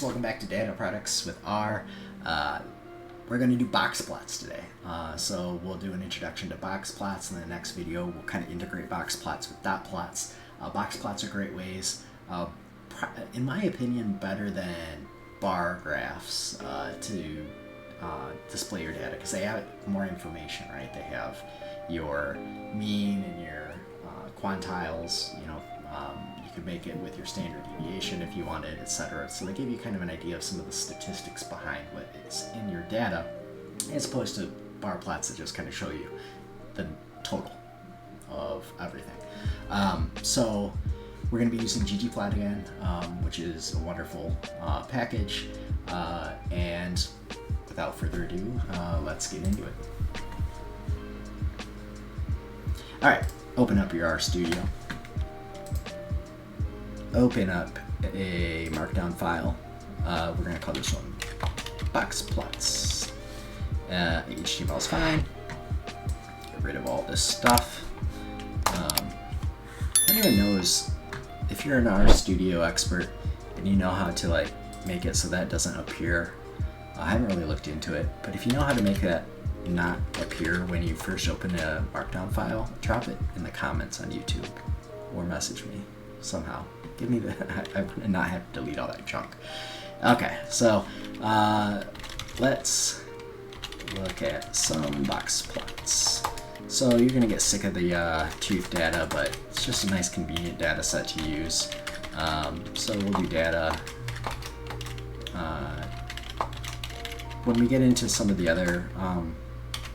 welcome back to Data Products with R. We're going to do Boxplots today. So we'll do an introduction to Boxplots. In the next video, we'll kind of integrate Boxplots with dot plots. Boxplots are great ways, in my opinion, better than bar graphs to display your data, because they have more information, right? They have your mean and your quantiles, you could make it with your standard deviation if you wanted, etc. So they give you kind of an idea of some of the statistics behind what is in your data, as opposed to bar plots that just kind of show you the total of everything. So we're going to be using ggplot again, which is a wonderful package. And without further ado, let's get into it. All right, open up your RStudio. Open up a markdown file. We're going to call this one Boxplots. HTML is fine. Get rid of all this stuff. Anyone knows, if you're an RStudio expert and you know how to make it so that doesn't appear, I haven't really looked into it, but if you know how to make that not appear when you first open a markdown file, drop it in the comments on YouTube or message me somehow. Give me I would not have to delete all that junk. Okay, so let's look at some box plots. So you're gonna get sick of the tooth data, but it's just a nice convenient data set to use. So we'll do data. When we get into some of the other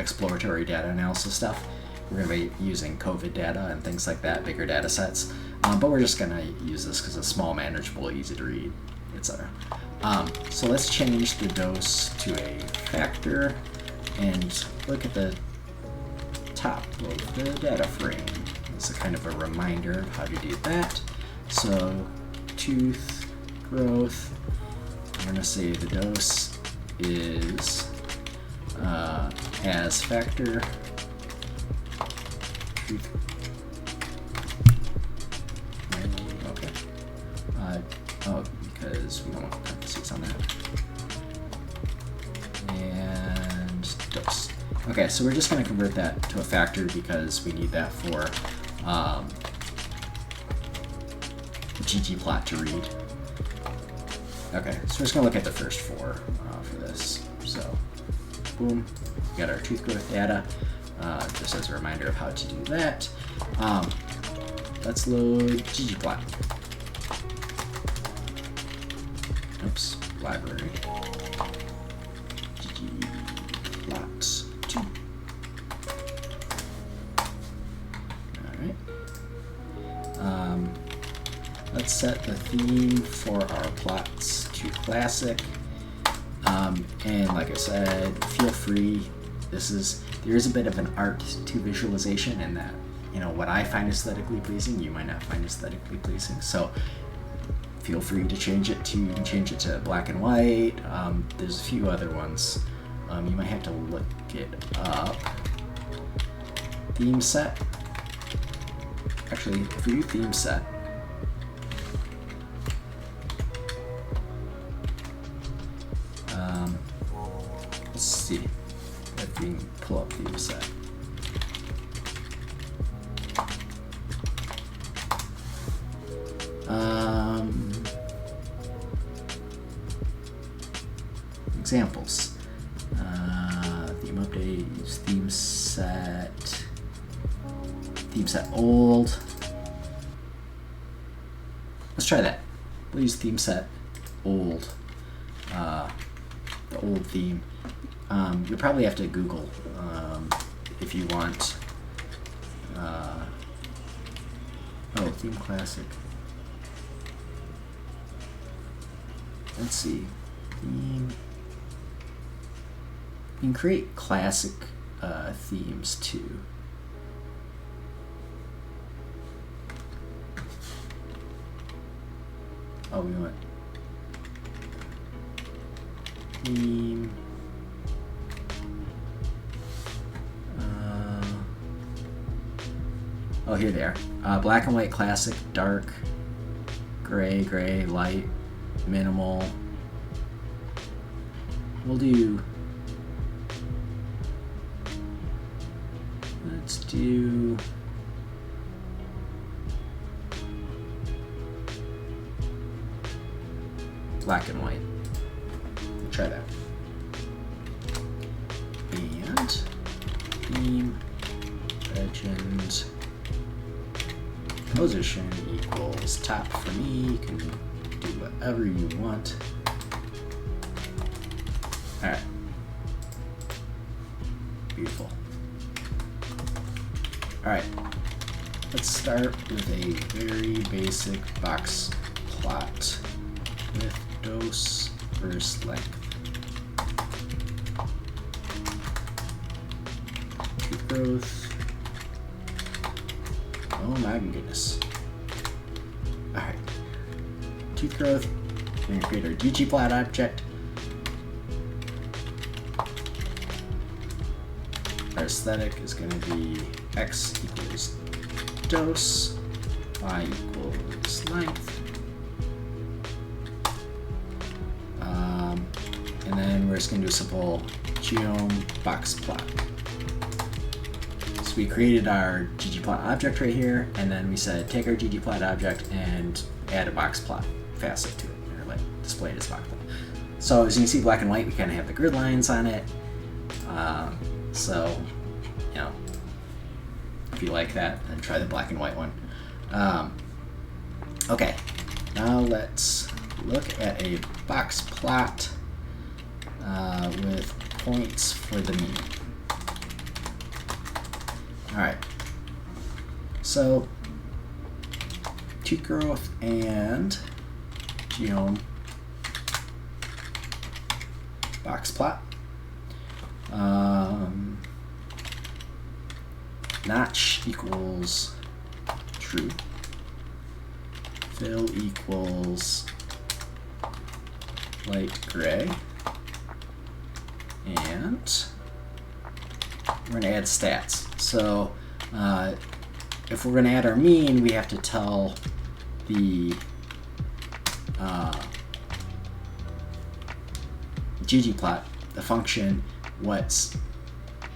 exploratory data analysis stuff, we're going to be using COVID data and things like that, bigger data sets. But we're just going to use this because it's small, manageable, easy to read, etc. So let's change the dose to a factor and look at the top of the data frame. This is kind of a reminder of how to do that. So tooth growth, I'm going to say the dose is as factor. Tooth. Okay. Because we don't want parentheses on that. And dose. Okay, so we're just going to convert that to a factor because we need that for ggplot to read. Okay, so we're just going to look at the first four for this. So, boom, we got our tooth growth data. Just as a reminder of how to do that. Let's load ggplot. Oops, library. ggplot 2. Alright. Let's set the theme for our plots to classic. And like I said, feel free. There is a bit of an art to visualization in that, what I find aesthetically pleasing, you might not find aesthetically pleasing. So feel free to change it to, you can change it to black and white. There's a few other ones. You might have to look it up. Theme set. Actually, if we do theme set, let's see if we can pull up theme set. Examples. Theme update, use theme set old. Let's try that. We'll use theme set old. The old theme. You'll probably have to Google if you want. Theme classic. Let's see. Theme. You can create classic themes too. Oh, we want theme. Oh, here they are. Black and white, classic, dark, gray, light, minimal, let's do black and white. Try that. And theme legend position equals top for me. You can do whatever you want. All right. Beautiful. All right. Let's start with a very basic box plot with dose versus length. Tooth growth. Oh my goodness. All right. Tooth growth. We're going to create our ggplot object. Our aesthetic is going to be x equals dose, y equals length. And then we're just going to do a simple geom box plot. So we created our ggplot object right here, and then we said take our ggplot object and add a box plot facet to it, or like display it as box plot. So as you can see, black and white, we kind of have the grid lines on it. So, you know, if you like that, then try the black and white one. Okay, now let's look at a box plot with points for the mean. All right, so tooth growth and geom box plot. Notch equals true. Fill equals light gray. And we're going to add stats. So if we're going to add our mean, we have to tell the ggplot, the function,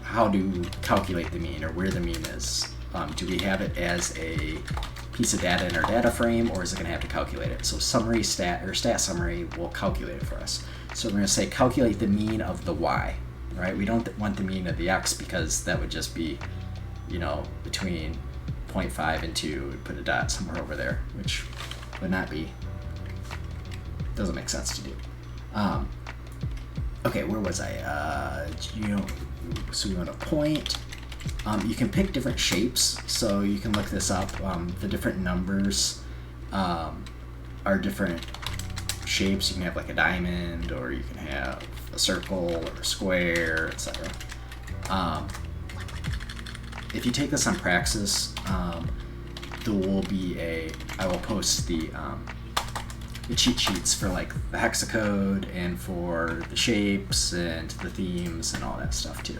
how to calculate the mean, or where the mean is. Do we have it as a piece of data in our data frame, or is it going to have to calculate it? So summary stat, or stat summary, will calculate it for us. So we're going to say calculate the mean of the y, right? We don't want the mean of the x, because that would just be, you know, between 0.5 and 2. We'd put a dot somewhere over there, which would not be, doesn't make sense to do. Okay, where was I? So we want a point. You can pick different shapes, so you can look this up. The different numbers are different shapes. You can have like a diamond, or you can have a circle or a square, etc. If you take this on Praxis, there will be I will post the cheat sheets for like the hexacode and for the shapes and the themes and all that stuff too.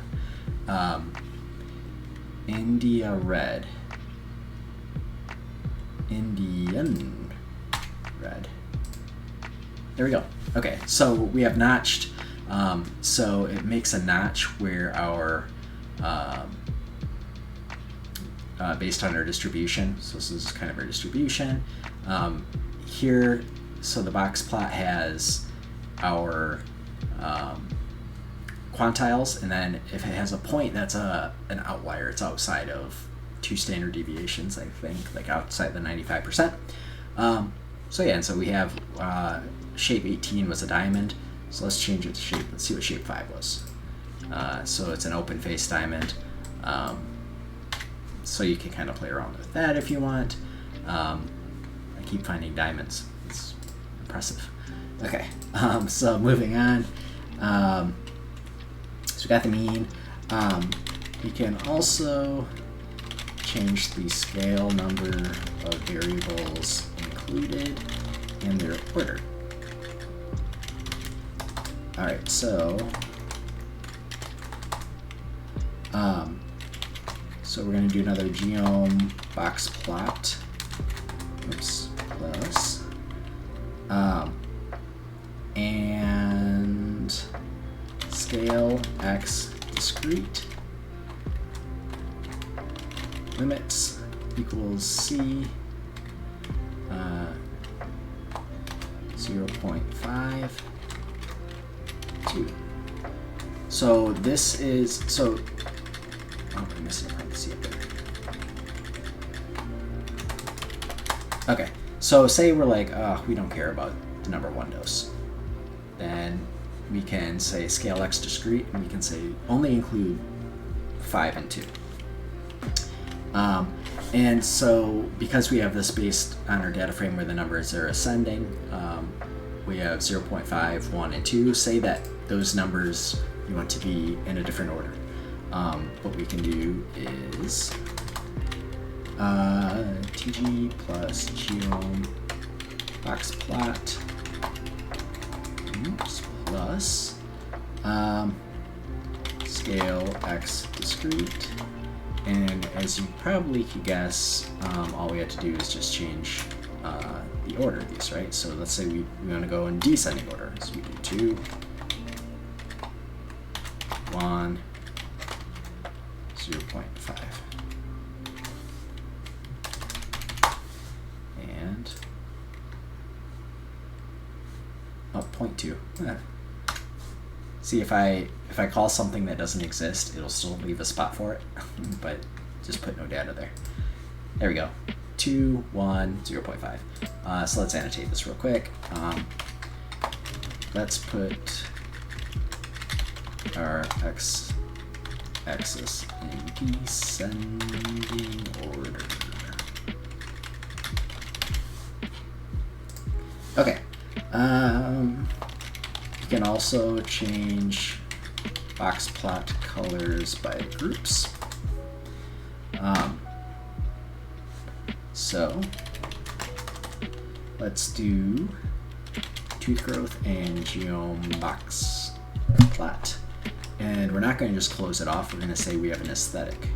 India red. Indian red. There we go. Okay, so we have notched. So it makes a notch where our based on our distribution. So this is kind of our distribution. Here, so the box plot has our quantiles, and then if it has a point, that's an outlier. It's outside of 2 standard deviations, I think, like outside the 95%. So yeah, and so we have shape 18 was a diamond. So let's change it to shape. Let's see what shape 5 was. So it's an open face diamond. So you can kind of play around with that if you want. I keep finding diamonds. It's impressive. Okay, so moving on. So we got the mean. We can also change the scale number of variables included in their order. All right, so so we're going to do another geom box plot. Oops, plus. And scale x discrete limits equals c 0.5 2. So this is oh, I'm missing a parenthesis up there. Okay, so say we're like, we don't care about the number 1 dose. Then we can say scale x discrete, and we can say only include 5 and 2. And so because we have this based on our data frame where the numbers are ascending, we have 0.5, 1, and 2. Say that those numbers you want to be in a different order. What we can do is tg plus geom boxplot plus scale x discrete. And as you probably could guess, all we have to do is just change the order of these, right? So let's say we want to go in descending order. So we do 2, 1, 0.5. And 0.2. See, if I call something that doesn't exist, it'll still leave a spot for it, but just put no data there. There we go. 2, 1, 0.5. So let's annotate this real quick. Let's put our x-axis in descending order. Okay. You can also change boxplot colors by groups. So let's do tooth growth and geom box plot. And we're not going to just close it off. We're going to say we have an aesthetic.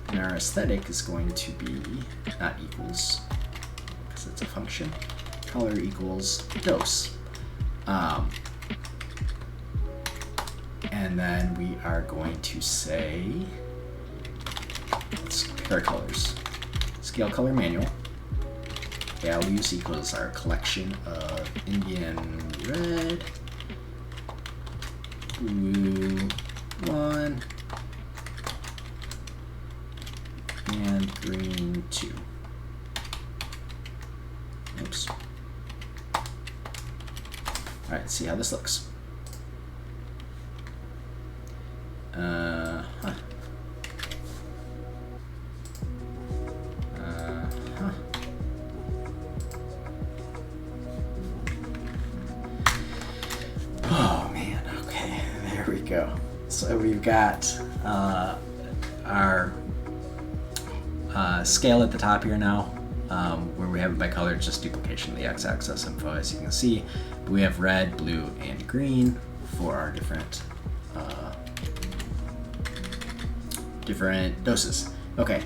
And our aesthetic is going to be not equals, because it's a function, color equals dose. And then we are going to say, let's pick our colors. Scale color manual. Values equals our collection of Indian red, blue 1, and green 2. Oops. All right, see how this looks. Oh man, okay, there we go. So we've got our scale at the top here now, where we have it by color. It's just duplication of the x-axis info, as you can see. But we have red, blue, and green for our different doses. Okay,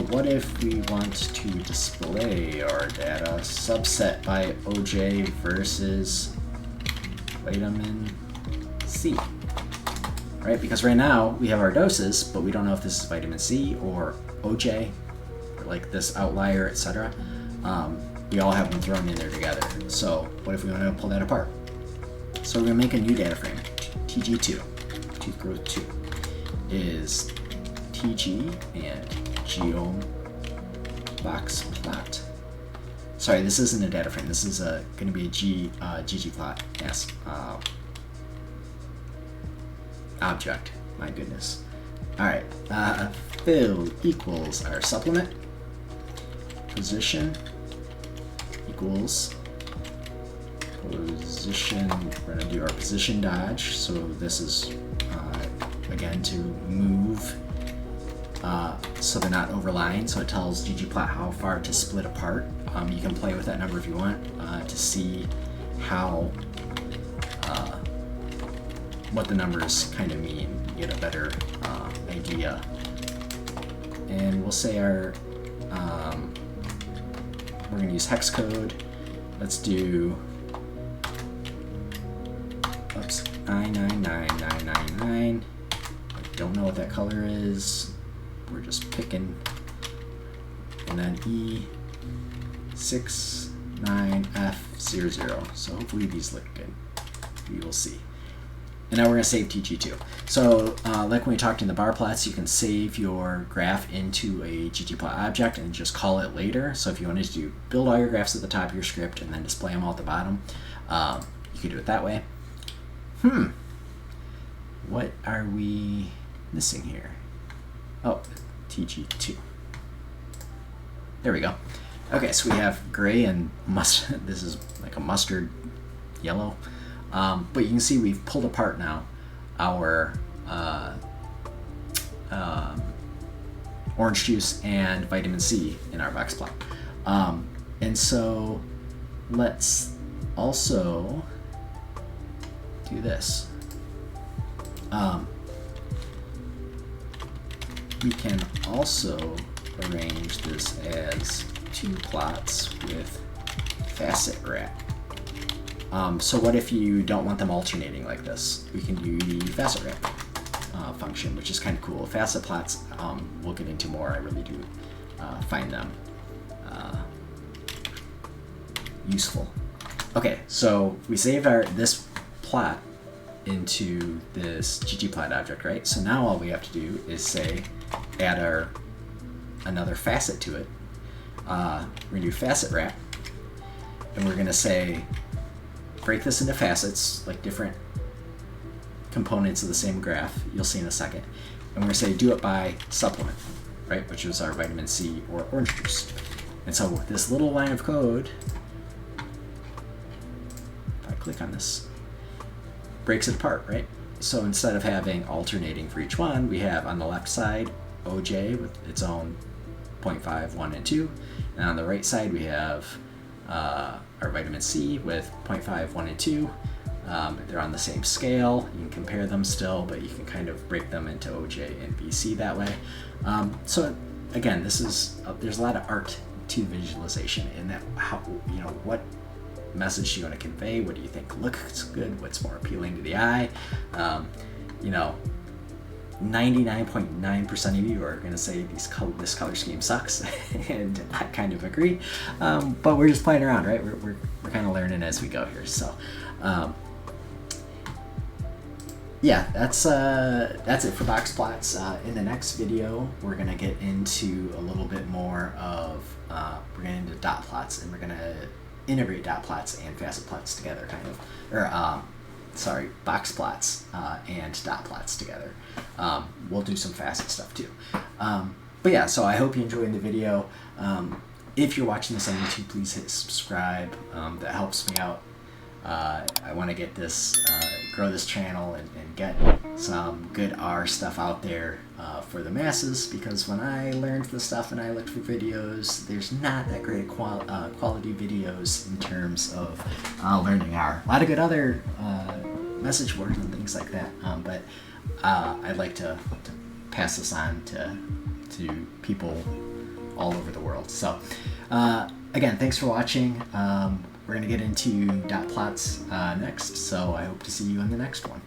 what if we want to display our data subset by OJ versus vitamin C? Right, because right now we have our doses, but we don't know if this is vitamin C or OJ, or like this outlier, etc. We all have them thrown in there together. So what if we want to pull that apart? So we're going to make a new data frame, TG2, tooth growth 2, is TG and geom boxplot. Sorry, this isn't a data frame. This is going to be a ggplot. Yes. Object. My goodness. All right. Fill equals our supplement. Position equals position. We're going to do our position dodge. So this is again to move. So they're not overlying, so it tells ggplot how far to split apart. You can play with that number if you want to see how what the numbers kind of mean, get a better idea. And we'll say our we're going to use hex code. Let's do, oops, I99999. I don't know what that color is. We're just picking. And then E69F00. So hopefully these look good. We will see. And now we're going to save TG2. So like when we talked in the bar plots, you can save your graph into a ggplot object and just call it later. So if you wanted to build all your graphs at the top of your script and then display them all at the bottom, you could do it that way. What are we missing here? Oh, TG2. There we go. Okay, so we have gray and mustard. This is like a mustard yellow. But you can see we've pulled apart now our orange juice and vitamin C in our box plot. And so let's also do this. We can also arrange this as 2 plots with facet wrap. So what if you don't want them alternating like this? We can do the facet wrap function, which is kind of cool. Facet plots, we'll get into more. I really do find them useful. Okay, so we saved this plot into this ggplot object, right? So now all we have to do is say, add another facet to it. We're gonna do facet wrap, and we're gonna say, break this into facets, like different components of the same graph. You'll see in a second. And we're gonna say, do it by supplement, right? Which is our vitamin C or orange juice. And so this little line of code, if I click on this, breaks it apart, right? So instead of having alternating for each one, we have on the left side OJ with its own 0.5, 1, and 2. And on the right side, we have our vitamin C with 0.5, 1, and 2. They're on the same scale. You can compare them still, but you can kind of break them into OJ and BC that way. So again, there's a lot of art to visualization in that. How, what message do you want to convey? What do you think looks good? What's more appealing to the eye? 99.9% of you are going to say this color scheme sucks, and I kind of agree. But we're just playing around, right? We're kind of learning as we go here. So, yeah, that's it for Boxplots. In the next video, we're going to get into a little bit more of we're getting into dot plots, and we're going to integrate dot plots and facet plots together, kind of, or box plots and dot plots together. We'll do some facet stuff too. But yeah, so I hope you enjoyed the video. If you're watching this on YouTube, please hit subscribe. That helps me out. I want to get this, grow this channel and get some good R stuff out there for the masses, because when I learned this stuff and I looked for videos, there's not that great quality videos in terms of learning R. A lot of good other message boards and things like that, but I'd like to pass this on to people all over the world. So again, thanks for watching. We're going to get into dot plots next, so I hope to see you in the next one.